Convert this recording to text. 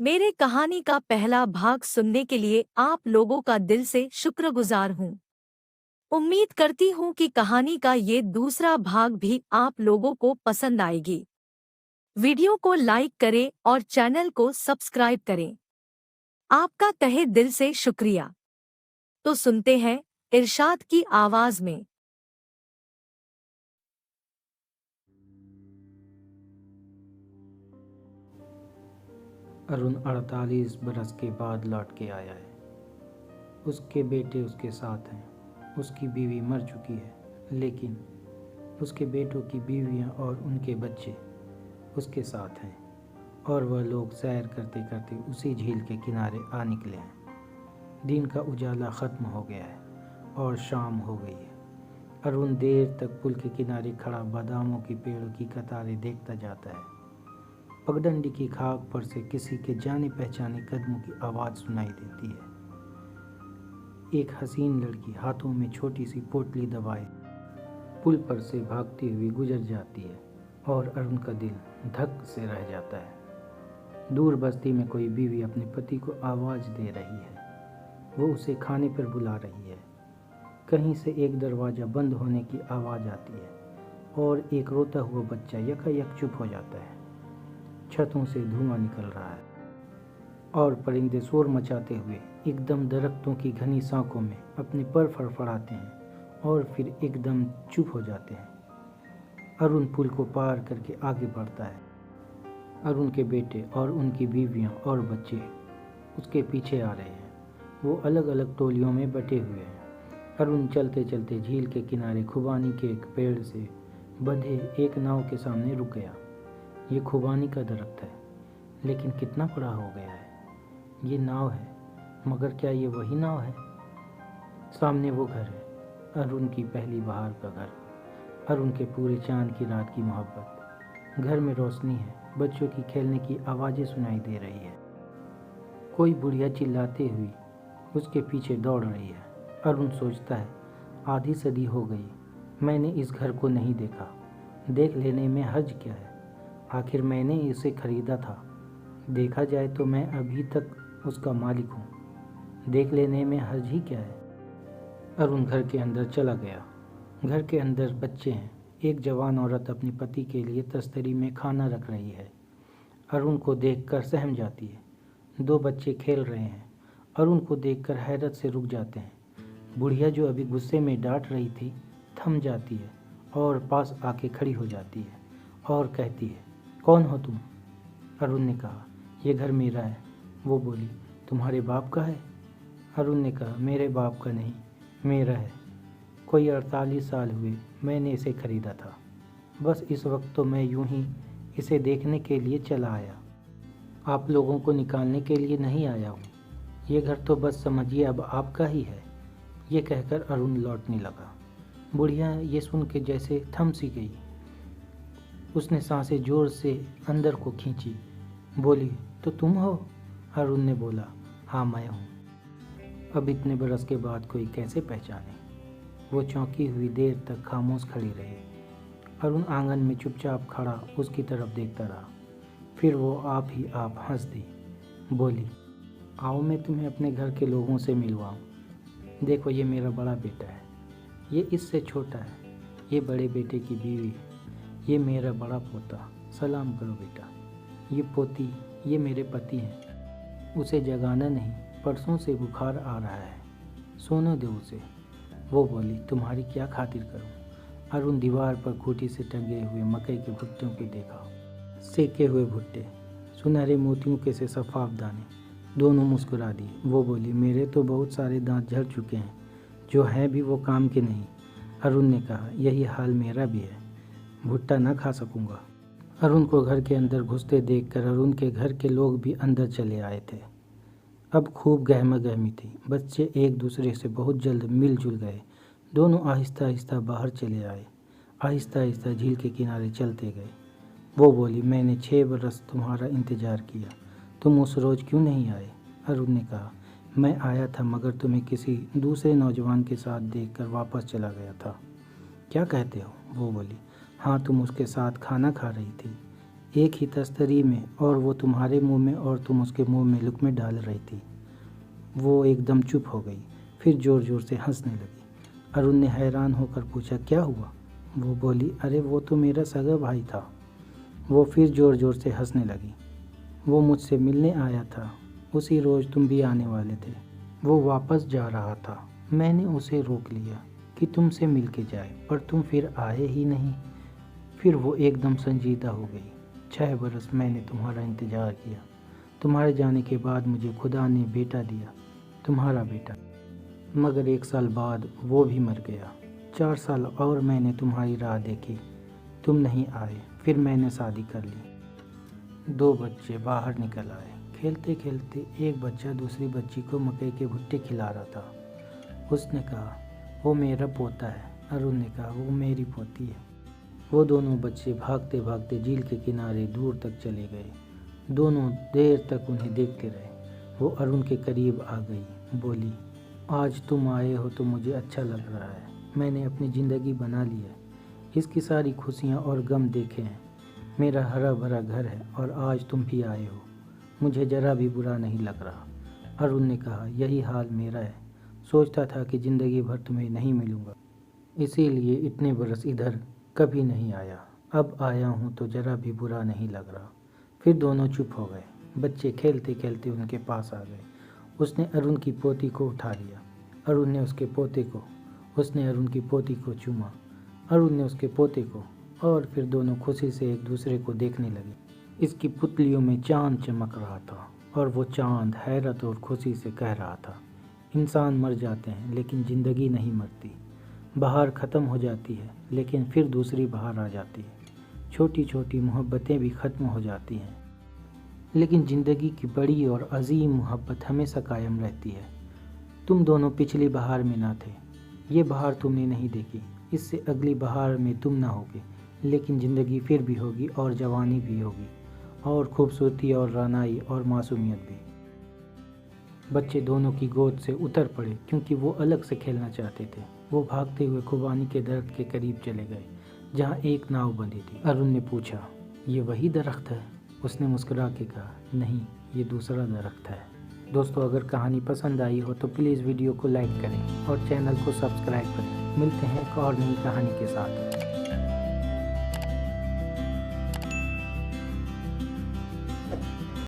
मेरे कहानी का पहला भाग सुनने के लिए आप लोगों का दिल से शुक्रगुजार हूँ। उम्मीद करती हूँ कि कहानी का ये दूसरा भाग भी आप लोगों को पसंद आएगी। वीडियो को लाइक करें और चैनल को सब्सक्राइब करें। आपका तहे दिल से शुक्रिया। तो सुनते हैं इरशाद की आवाज में। अरुण 48 बरस के बाद लौट के आया है। उसके बेटे उसके साथ हैं। उसकी बीवी मर चुकी है, लेकिन उसके बेटों की बीवियां और उनके बच्चे उसके साथ हैं। और वह लोग सैर करते करते उसी झील के किनारे आ निकले हैं। दिन का उजाला ख़त्म हो गया है और शाम हो गई है। अरुण देर तक पुल के किनारे खड़ा बादामों की पेड़ों की कतारें देखता जाता है। पगडंडी की खाक पर से किसी के जाने पहचाने कदमों की आवाज़ सुनाई देती है। एक हसीन लड़की हाथों में छोटी सी पोटली दबाए पुल पर से भागती हुई गुजर जाती है और अरुण का दिल धक से रह जाता है। दूर बस्ती में कोई बीवी अपने पति को आवाज़ दे रही है। वो उसे खाने पर बुला रही है। कहीं से एक दरवाज़ा बंद होने की आवाज़ आती है और एक रोता हुआ बच्चा यकायक चुप हो जाता है। छतों से धुआं निकल रहा है और परिंदे शोर मचाते हुए एकदम दरख्तों की घनी शाखों में अपने पर फड़फड़ाते हैं और फिर एकदम चुप हो जाते हैं। अरुण पुल को पार करके आगे बढ़ता है। अरुण के बेटे और उनकी बीवियां और बच्चे उसके पीछे आ रहे हैं। वो अलग अलग टोलियों में बटे हुए हैं। अरुण चलते चलते झील के किनारे खुबानी के एक पेड़ से बंधे एक नाव के सामने रुक गया। ये खुबानी का दरख्त है, लेकिन कितना बड़ा हो गया है। ये नाव है, मगर क्या ये वही नाव है? सामने वो घर है, अरुण की पहली बहार का घर, अरुण के पूरे चांद की रात की मोहब्बत। घर में रोशनी है, बच्चों की खेलने की आवाज़ें सुनाई दे रही है। कोई बुढ़िया चिल्लाते हुई उसके पीछे दौड़ रही है। अरुण सोचता है, आधी सदी हो गई, मैंने इस घर को नहीं देखा। देख लेने में हर्ज क्या है? आखिर मैंने इसे खरीदा था। देखा जाए तो मैं अभी तक उसका मालिक हूँ। देख लेने में हर्ज ही क्या है? अरुण घर के अंदर चला गया। घर के अंदर बच्चे हैं। एक जवान औरत अपने पति के लिए तस्तरी में खाना रख रही है। अरुण को देखकर सहम जाती है। दो बच्चे खेल रहे हैं। अरुण को देखकर हैरत से रुक जाते हैं। बुढ़िया जो अभी गुस्से में डांट रही थी, थम जाती है और पास आके खड़ी हो जाती है और कहती है, कौन हो तुम? अरुण ने कहा, यह घर मेरा है। वो बोली, तुम्हारे बाप का है? अरुण ने कहा, मेरे बाप का नहीं, मेरा है। कोई 48 साल हुए मैंने इसे खरीदा था। बस इस वक्त तो मैं यूं ही इसे देखने के लिए चला आया। आप लोगों को निकालने के लिए नहीं आया हूँ। ये घर तो बस समझिए अब आपका ही है। ये कहकर अरुण लौटने लगा। बुढ़िया ये सुन के जैसे थम सी गई। उसने सांसें जोर से अंदर को खींची। बोली, तो तुम हो? अरुण ने बोला, हाँ मैं हूँ। अब इतने बरस के बाद कोई कैसे पहचाने? वो चौंकी हुई देर तक खामोश खड़ी रही। अरुण आंगन में चुपचाप खड़ा उसकी तरफ देखता रहा। फिर वो आप ही आप हंस दी। बोली, आओ मैं तुम्हें अपने घर के लोगों से मिलवाऊँ। देखो ये मेरा बड़ा बेटा है, ये इससे छोटा है, ये बड़े बेटे की बीवी, ये मेरा बड़ा पोता। सलाम करो बेटा। ये पोती, ये मेरे पति हैं। उसे जगाना नहीं, परसों से बुखार आ रहा है, सोने दो उसे। वो बोली, तुम्हारी क्या खातिर करूं? अरुण दीवार पर खूंटी से टंगे हुए मकई के भुट्टों को देखा। सेके हुए भुट्टे, सुनहरे मोतियों के से सफाफ दाने। दोनों मुस्कुरा दिए। वो बोली, मेरे तो बहुत सारे दांत झड़ चुके हैं, जो हैं भी वो काम के नहीं। अरुण ने कहा, यही हाल मेरा भी है, भुट्टा ना खा सकूंगा। अरुण को घर के अंदर घुसते देखकर अरुण के घर के लोग भी अंदर चले आए थे। अब खूब गहमा गहमी थी। बच्चे एक दूसरे से बहुत जल्द मिलजुल गए। दोनों आहिस्ता आहिस्ता बाहर चले आए। आहिस्ता आहिस्ता झील के किनारे चलते गए। वो बोली, मैंने 6 बरस तुम्हारा इंतज़ार किया, तुम उस रोज़ क्यों नहीं आए? अरुण ने कहा, मैं आया था, मगर तुम्हें किसी दूसरे नौजवान के साथ देखकर वापस चला गया था। क्या कहते हो? वो बोली, हाँ तुम उसके साथ खाना खा रही थी। एक ही तस्तरी में, और वो तुम्हारे मुंह में और तुम उसके मुंह में लुक़्मे डाल रही थी। वो एकदम चुप हो गई, फिर ज़ोर ज़ोर से हंसने लगी। अरुण ने हैरान होकर पूछा, क्या हुआ? वो बोली, अरे वो तो मेरा सगा भाई था। वो फिर ज़ोर ज़ोर से हंसने लगी। वो मुझसे मिलने आया था, उसी रोज़ तुम भी आने वाले थे। वो वापस जा रहा था, मैंने उसे रोक लिया कि तुमसे मिल के जाए, पर तुम फिर आए ही नहीं। फिर वो एकदम संजीदा हो गई। 6 बरस मैंने तुम्हारा इंतज़ार किया। तुम्हारे जाने के बाद मुझे खुदा ने बेटा दिया, तुम्हारा बेटा। मगर 1 साल बाद वो भी मर गया। 4 साल और मैंने तुम्हारी राह देखी, तुम नहीं आए। फिर मैंने शादी कर ली। 2 बच्चे बाहर निकल आए। खेलते खेलते एक बच्चा दूसरी बच्ची को मकई के भुट्टे खिला रहा था। उसने कहा, वो मेरा पोता है। अरुण ने कहा, वो मेरी पोती है। वो दोनों बच्चे भागते भागते झील के किनारे दूर तक चले गए। दोनों देर तक उन्हें देखते रहे। वो अरुण के करीब आ गई, बोली, आज तुम आए हो तो मुझे अच्छा लग रहा है। मैंने अपनी ज़िंदगी बना ली है, इसकी सारी खुशियाँ और गम देखे हैं। मेरा हरा भरा घर है और आज तुम भी आए हो, मुझे ज़रा भी बुरा नहीं लग रहा। अरुण ने कहा, यही हाल मेरा है। सोचता था कि ज़िंदगी भर तुम्हें नहीं मिलूँगा, इसीलिए इतने बरस इधर कभी नहीं आया। अब आया हूँ तो ज़रा भी बुरा नहीं लग रहा। फिर दोनों चुप हो गए। बच्चे खेलते खेलते उनके पास आ गए। उसने अरुण की पोती को उठा लिया। अरुण ने उसके पोते को, उसने अरुण की पोती को चूमा। अरुण ने उसके पोते को, और फिर दोनों खुशी से एक दूसरे को देखने लगे। इसकी पुतलियों में चांद चमक रहा था और वो चांद हैरत और खुशी से कह रहा था, इंसान मर जाते हैं लेकिन ज़िंदगी नहीं मरती। बहार ख़त्म हो जाती है लेकिन फिर दूसरी बहार आ जाती है। छोटी छोटी मोहब्बतें भी ख़त्म हो जाती हैं, लेकिन ज़िंदगी की बड़ी और अजीम मोहब्बत हमेशा कायम रहती है। तुम दोनों पिछली बहार में ना थे, ये बहार तुमने नहीं देखी। इससे अगली बहार में तुम ना होगे, लेकिन ज़िंदगी फिर भी होगी और जवानी भी होगी और खूबसूरती और रानाई और मासूमियत भी। बच्चे दोनों की गोद से उतर पड़े क्योंकि वो अलग से खेलना चाहते थे। वो भागते हुए खुबानी के दरख्त के करीब चले गए जहाँ एक नाव बंधी थी। अरुण ने पूछा, ये वही दरख्त है? उसने मुस्कुरा के कहा, नहीं, ये दूसरा दरख्त है। दोस्तों, अगर कहानी पसंद आई हो तो प्लीज़ वीडियो को लाइक करें और चैनल को सब्सक्राइब करें। मिलते हैं एक और नई कहानी के साथ।